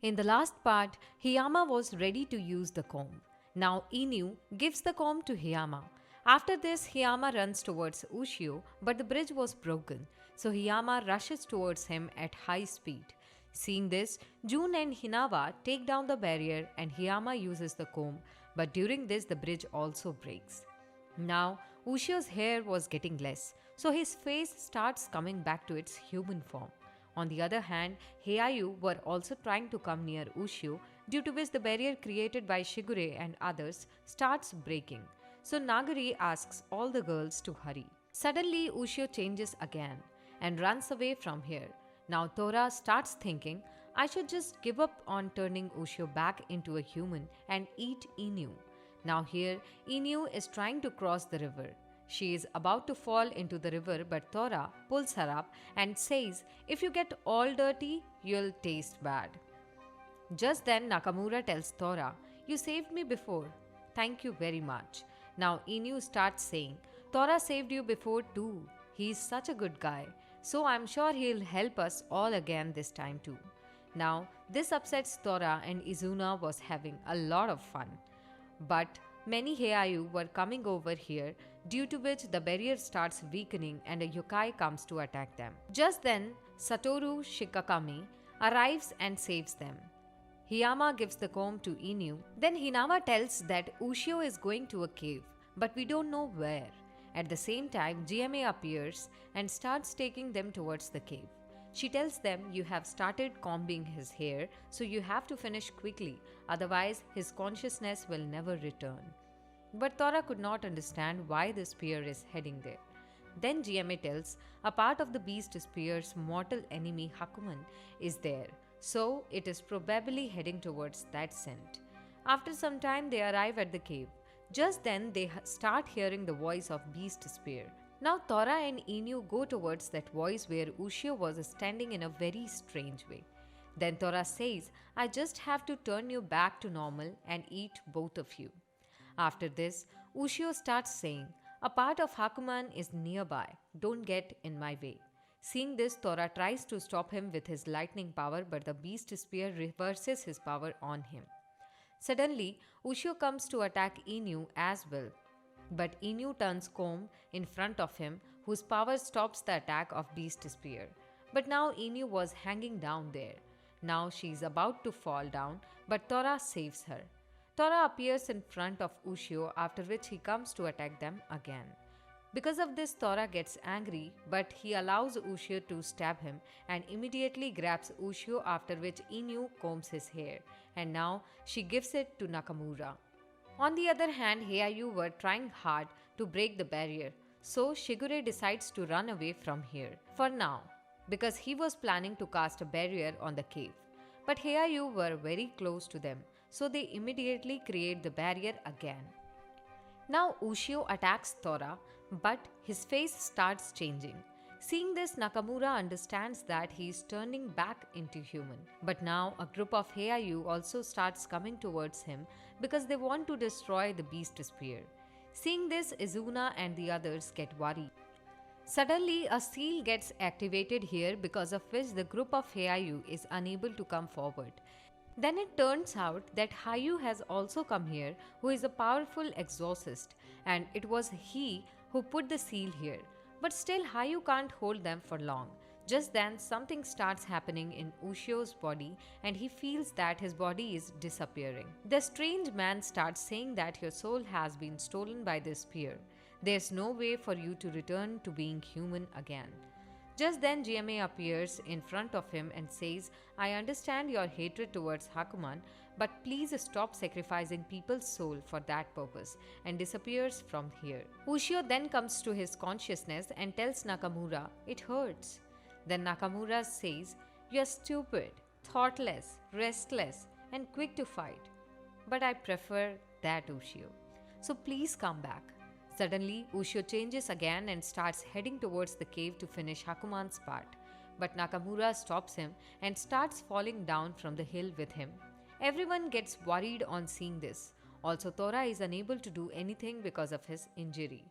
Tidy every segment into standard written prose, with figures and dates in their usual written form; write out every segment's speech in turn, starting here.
In the last part, Hiyama was ready to use the comb. Now Inu gives the comb to Hiyama. After this, Hiyama runs towards Ushio, but the bridge was broken, so Hiyama rushes towards him at high speed. Seeing this, June and Hinawa take down the barrier and Hiyama uses the comb, but during this, the bridge also breaks. Now, Ushio's hair was getting less, so his face starts coming back to its human form. On the other hand, Heiayu were also trying to come near Ushio, due to which the barrier created by Shigure and others starts breaking. So Nagari asks all the girls to hurry. Suddenly, Ushio changes again and runs away from here. Now Tora starts thinking, I should just give up on turning Ushio back into a human and eat Inu. Now here, Inu is trying to cross the river. She is about to fall into the river, but Tora pulls her up and says, if you get all dirty, you'll taste bad. Just then, Nakamura tells Tora, you saved me before. Thank you very much. Now Inu starts saying, Tora saved you before too. He's such a good guy. So I'm sure he'll help us all again this time too. Now, this upsets Tora and Izuna was having a lot of fun. But many Heiayu were coming over here, due to which the barrier starts weakening and a yokai comes to attack them. Just then, Satoru Shikakami arrives and saves them. Hiyama gives the comb to Inu. Then Hinawa tells that Ushio is going to a cave, but we don't know where. At the same time, GMA appears and starts taking them towards the cave. She tells them you have started combing his hair, so you have to finish quickly, otherwise his consciousness will never return. But Tora could not understand why the spear is heading there. Then GMA tells a part of the beast spear's mortal enemy Hakuman is there, so it is probably heading towards that scent. After some time, they arrive at the cave. Just then, they start hearing the voice of Beast Spear. Now, Tora and Inu go towards that voice where Ushio was standing in a very strange way. Then Tora says, I just have to turn you back to normal and eat both of you. After this, Ushio starts saying, a part of Hakuman is nearby, don't get in my way. Seeing this, Tora tries to stop him with his lightning power, but the beast spear reverses his power on him. Suddenly, Ushio comes to attack Inu as well. But Inu turns comb in front of him, whose power stops the attack of Beast Spear. But now Inu was hanging down there. Now she is about to fall down, but Tora saves her. Tora appears in front of Ushio, after which he comes to attack them again. Because of this, Tora gets angry, but he allows Ushio to stab him and immediately grabs Ushio, after which Inu combs his hair, and now she gives it to Nakamura. On the other hand, Heiayu were trying hard to break the barrier, so Shigure decides to run away from here, for now, because he was planning to cast a barrier on the cave. But Heiayu were very close to them, so they immediately create the barrier again. Now Ushio attacks Tora, but his face starts changing. Seeing this, Nakamura understands that he is turning back into human. But now a group of Heiayu also starts coming towards him because they want to destroy the beast spear. Seeing this, Izuna and the others get worried. Suddenly, a seal gets activated here, because of which the group of Heiayu is unable to come forward. Then it turns out that Hayu has also come here, who is a powerful exorcist, and it was he who put the seal here. But still, Hayu can't hold them for long. Just then, something starts happening in Ushio's body, and he feels that his body is disappearing. The strange man starts saying that your soul has been stolen by this spear. There's no way for you to return to being human again. Just then, GMA appears in front of him and says, I understand your hatred towards Hakuman, but please stop sacrificing people's soul for that purpose, and disappears from here. Ushio then comes to his consciousness and tells Nakamura, it hurts. Then Nakamura says, you're stupid, thoughtless, restless, and quick to fight. But I prefer that, Ushio. So please come back. Suddenly, Ushio changes again and starts heading towards the cave to finish Hakuman's part. But Nakamura stops him and starts falling down from the hill with him. Everyone gets worried on seeing this. Also, Tora is unable to do anything because of his injury.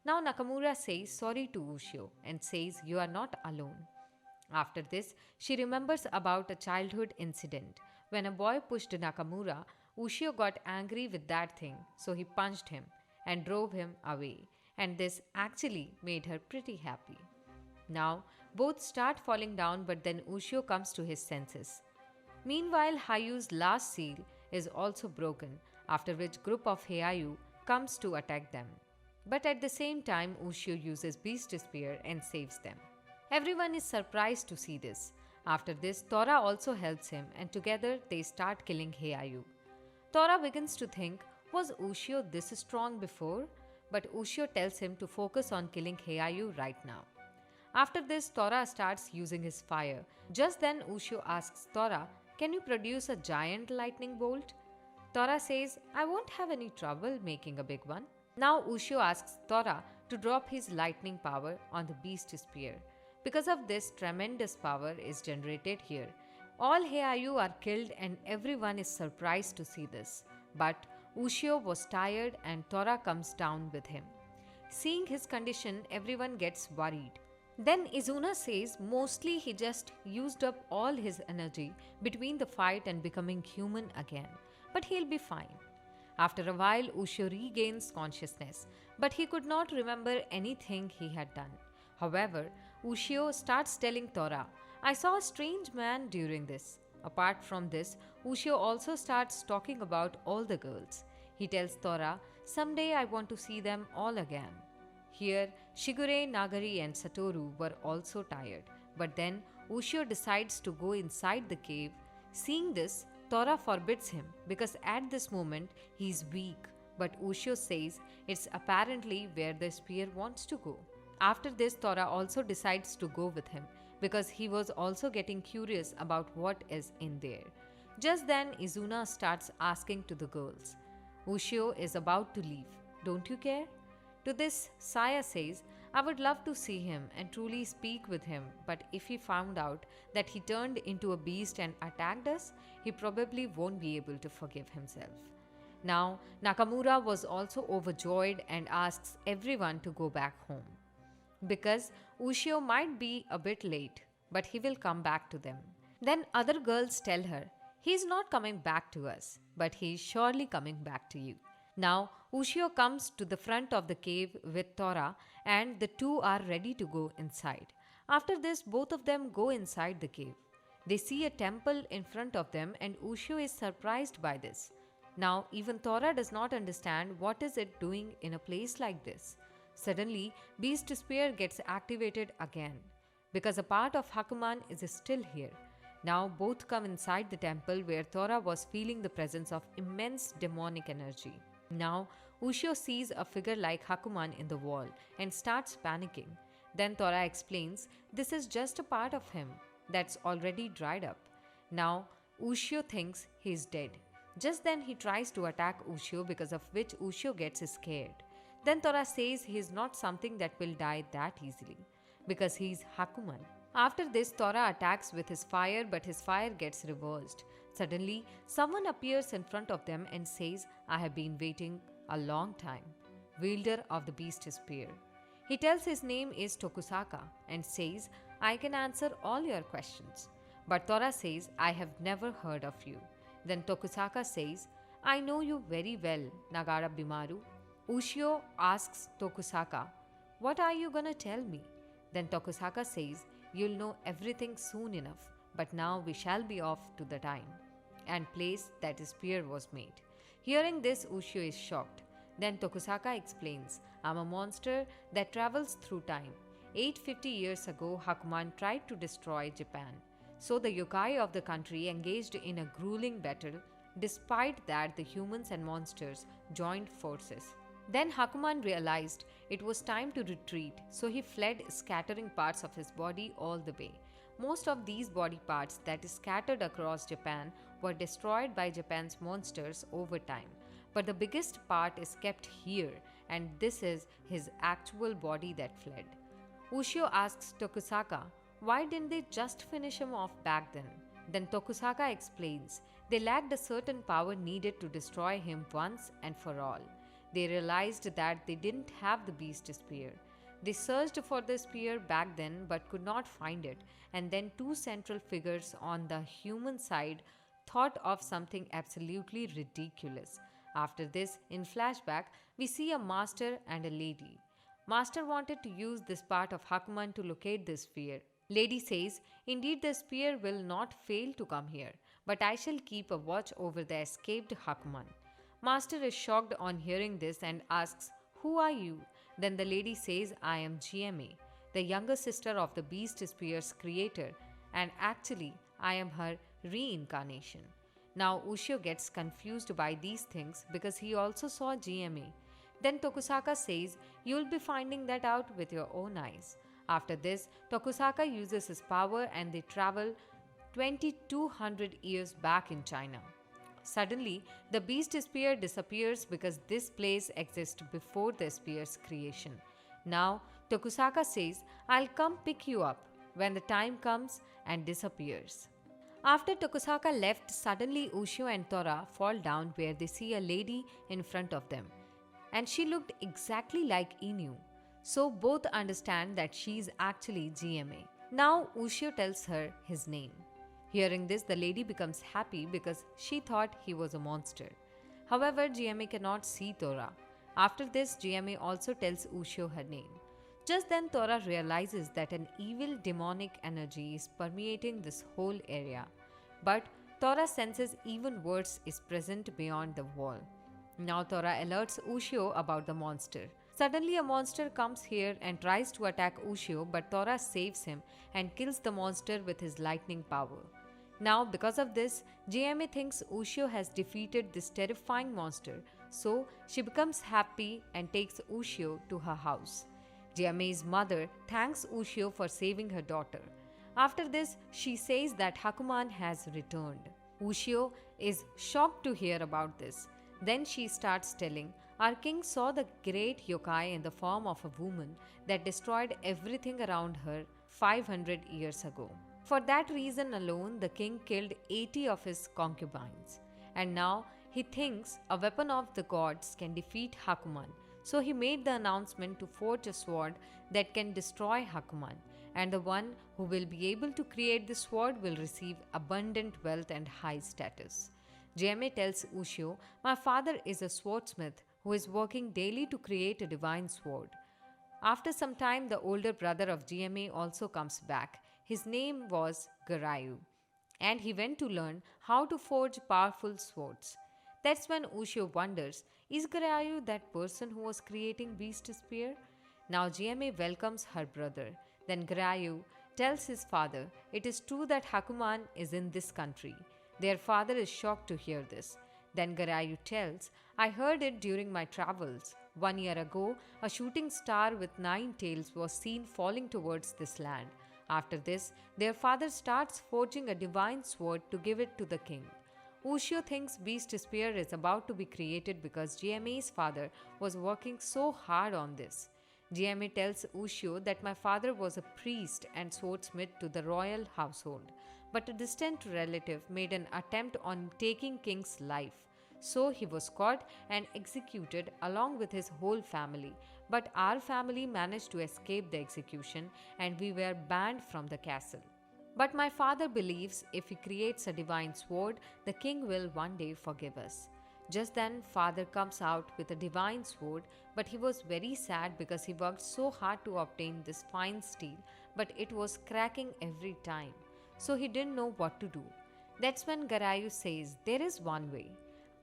Now Nakamura says sorry to Ushio and says you are not alone. After this, she remembers about a childhood incident When a boy pushed Nakamura, Ushio got angry with that thing, so he punched him and drove him away. And this actually made her pretty happy. Now, both start falling down, but then Ushio comes to his senses. Meanwhile, Hayu's last seal is also broken, after which group of Heiau comes to attack them. But at the same time, Ushio uses Beast Spear and saves them. Everyone is surprised to see this. After this, Tora also helps him and together they start killing Heiau. Tora begins to think, was Ushio this strong before? But Ushio tells him to focus on killing Heiau right now. After this, Tora starts using his fire. Just then, Ushio asks Tora, can you produce a giant lightning bolt? Tora says, I won't have any trouble making a big one. Now, Ushio asks Tora to drop his lightning power on the beast spear. Because of this, tremendous power is generated here. All Heiau are killed and everyone is surprised to see this. But Ushio was tired and Tora comes down with him. Seeing his condition, everyone gets worried. Then Izuna says mostly he just used up all his energy between the fight and becoming human again, but he'll be fine. After a while, Ushio regains consciousness, but he could not remember anything he had done. However, Ushio starts telling Tora, I saw a strange man during this. Apart from this, Ushio also starts talking about all the girls. He tells Tora, someday I want to see them all again. Here, Shigure, Nagari and Satoru were also tired, but then Ushio decides to go inside the cave. Seeing this, Tora forbids him because at this moment he is weak, but Ushio says it's apparently where the spear wants to go. After this, Tora also decides to go with him because he was also getting curious about what is in there. Just then, Izuna starts asking to the girls, Ushio is about to leave. Don't you care? To this, Saya says, I would love to see him and truly speak with him, but if he found out that he turned into a beast and attacked us, he probably won't be able to forgive himself. Now, Nakamura was also overjoyed and asks everyone to go back home. Because Ushio might be a bit late, but he will come back to them. Then other girls tell her, he's not coming back to us, but he is surely coming back to you. Now, Ushio comes to the front of the cave with Tora and the two are ready to go inside. After this, both of them go inside the cave. They see a temple in front of them and Ushio is surprised by this. Now, even Tora does not understand what is it doing in a place like this. Suddenly, Beast Spear gets activated again because a part of Hakuman is still here. Now, both come inside the temple where Tora was feeling the presence of immense demonic energy. Now, Ushio sees a figure like Hakuman in the wall and starts panicking. Then Tora explains this is just a part of him that's already dried up. Now, Ushio thinks he's dead. Just then he tries to attack Ushio because of which Ushio gets scared. Then Tora says he's not something that will die that easily because he's Hakuman. After this, Tora attacks with his fire but his fire gets reversed. Suddenly, someone appears in front of them and says, I have been waiting a long time. Wielder of the Beast Spear. He tells his name is Tokusaka and says, I can answer all your questions. But Tora says, I have never heard of you. Then Tokusaka says, I know you very well, Nagara Bimaru. Ushio asks Tokusaka, what are you gonna tell me? Then Tokusaka says, you'll know everything soon enough, but now we shall be off to the time and place that the spear was made. Hearing this, Ushio is shocked. Then Tokusaka explains, I'm a monster that travels through time. 850 years ago, Hakuman tried to destroy Japan. So the yokai of the country engaged in a grueling battle. Despite that, the humans and monsters joined forces. Then Hakuman realized it was time to retreat, so he fled, scattering parts of his body all the way. Most of these body parts that scattered across Japan were destroyed by Japan's monsters over time. But the biggest part is kept here, and this is his actual body that fled. Ushio asks Tokusaka, why didn't they just finish him off back then? Then Tokusaka explains, they lacked a certain power needed to destroy him once and for all. They realized that they didn't have the Beast Spear. They searched for the spear back then but could not find it, and then two central figures on the human side thought of something absolutely ridiculous. After this, in flashback, we see a master and a lady. Master wanted to use this part of Hakuman to locate the spear. Lady says, "Indeed, the spear will not fail to come here, but I shall keep a watch over the escaped Hakuman." Master is shocked on hearing this and asks, "Who are you?" Then the lady says, "I am GMA, the younger sister of the Beast Spear's creator, and actually, I am her reincarnation." Now, Ushio gets confused by these things because he also saw GMA. Then Tokusaka says, "You'll be finding that out with your own eyes." After this, Tokusaka uses his power and they travel 2200 years back in China. Suddenly, the beast spear disappears because this place exists before the spear's creation. Now, Tokusaka says, "I'll come pick you up" when the time comes and disappears. After Tokusaka left, suddenly Ushio and Tora fall down where they see a lady in front of them. And she looked exactly like Inu. So both understand that she's actually GMA. Now Ushio tells her his name. Hearing this, the lady becomes happy because she thought he was a monster. However, GMA cannot see Tora. After this, GMA also tells Ushio her name. Just then, Tora realizes that an evil demonic energy is permeating this whole area. But Tora senses even worse is present beyond the wall. Now Tora alerts Ushio about the monster. Suddenly, a monster comes here and tries to attack Ushio, but Tora saves him and kills the monster with his lightning power. Now, because of this, GMA thinks Ushio has defeated this terrifying monster, so she becomes happy and takes Ushio to her house. GMA's mother thanks Ushio for saving her daughter. After this, she says that Hakuman has returned. Ushio is shocked to hear about this. Then she starts telling, "Our king saw the great yokai in the form of a woman that destroyed everything around her 500 years ago. For that reason alone, the king killed 80 of his concubines. And now he thinks a weapon of the gods can defeat Hakuman. So he made the announcement to forge a sword that can destroy Hakuman. And the one who will be able to create the sword will receive abundant wealth and high status." GMA tells Ushio, "My father is a swordsmith who is working daily to create a divine sword." After some time, the older brother of GMA also comes back. His name was Garayu, and he went to learn how to forge powerful swords. That's when Ushio wonders, is Garayu that person who was creating Beast Spear? Now GMA welcomes her brother. Then Garayu tells his father, "It is true that Hakuman is in this country." Their father is shocked to hear this. Then Garayu tells, "I heard it during my travels. 1 year ago, a shooting star with 9 tails was seen falling towards this land. After this, their father starts forging a divine sword to give it to the king." Ushio thinks Beast Spear is about to be created because GMA's father was working so hard on this. GMA tells Ushio that my father was a priest and swordsmith to the royal household, but a distant relative made an attempt on taking king's life. So he was caught and executed along with his whole family. But our family managed to escape the execution and we were banned from the castle. But my father believes if he creates a divine sword, the king will one day forgive us. Just then, father comes out with a divine sword, but he was very sad because he worked so hard to obtain this fine steel, but it was cracking every time. So he didn't know what to do. That's when Garayu says, "There is one way.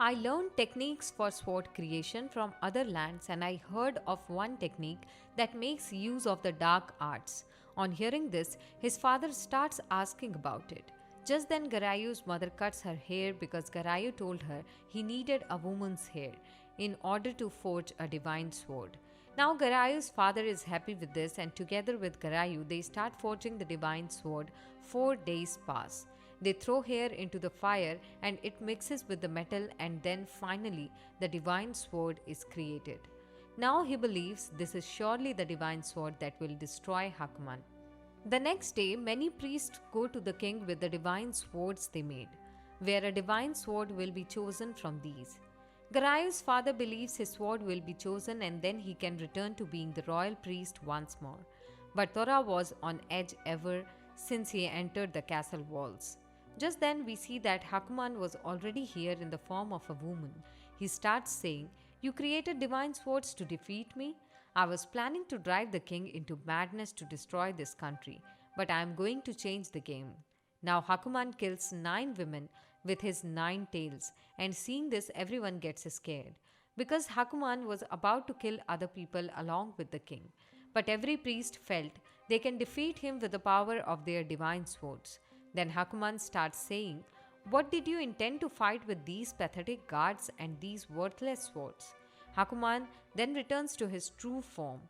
I learned techniques for sword creation from other lands and I heard of one technique that makes use of the dark arts." On hearing this, his father starts asking about it. Just then, Garayu's mother cuts her hair because Garayu told her he needed a woman's hair in order to forge a divine sword. Now, Garayu's father is happy with this, and together with Garayu, they start forging the divine sword. 4 days pass. They throw hair into the fire and it mixes with the metal, and then finally, the divine sword is created. Now he believes this is surely the divine sword that will destroy Hakuman. The next day, many priests go to the king with the divine swords they made, where a divine sword will be chosen from these. Garayu's father believes his sword will be chosen and then he can return to being the royal priest once more. But Tora was on edge ever since he entered the castle walls. Just then, we see that Hakuman was already here in the form of a woman. He starts saying, "You created divine swords to defeat me? I was planning to drive the king into madness to destroy this country, but I am going to change the game." Now, Hakuman kills 9 women with his 9 tails, and seeing this, everyone gets scared because Hakuman was about to kill other people along with the king. But every priest felt they can defeat him with the power of their divine swords. Then Hakuman starts saying, "What did you intend to fight with these pathetic guards and these worthless swords?" Hakuman then returns to his true form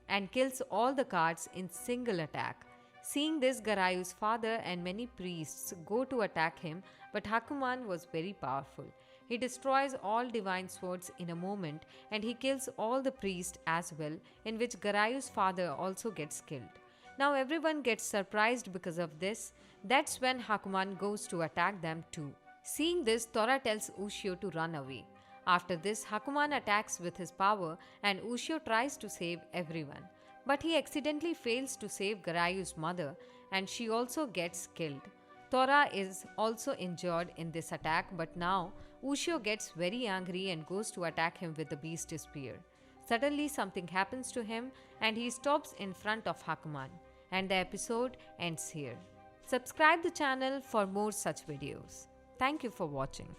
and kills all the guards in single attack. Seeing this, Garayu's father and many priests go to attack him, but Hakuman was very powerful. He destroys all divine swords in a moment and he kills all the priests as well, in which Garayu's father also gets killed. Now everyone gets surprised because of this. That's when Hakuman goes to attack them too. Seeing this, Tora tells Ushio to run away. After this, Hakuman attacks with his power and Ushio tries to save everyone. But he accidentally fails to save Garayu's mother and she also gets killed. Tora is also injured in this attack, but now Ushio gets very angry and goes to attack him with the beast spear. Suddenly something happens to him and he stops in front of Hakuman. And the episode ends here. Subscribe the channel for more such videos. Thank you for watching.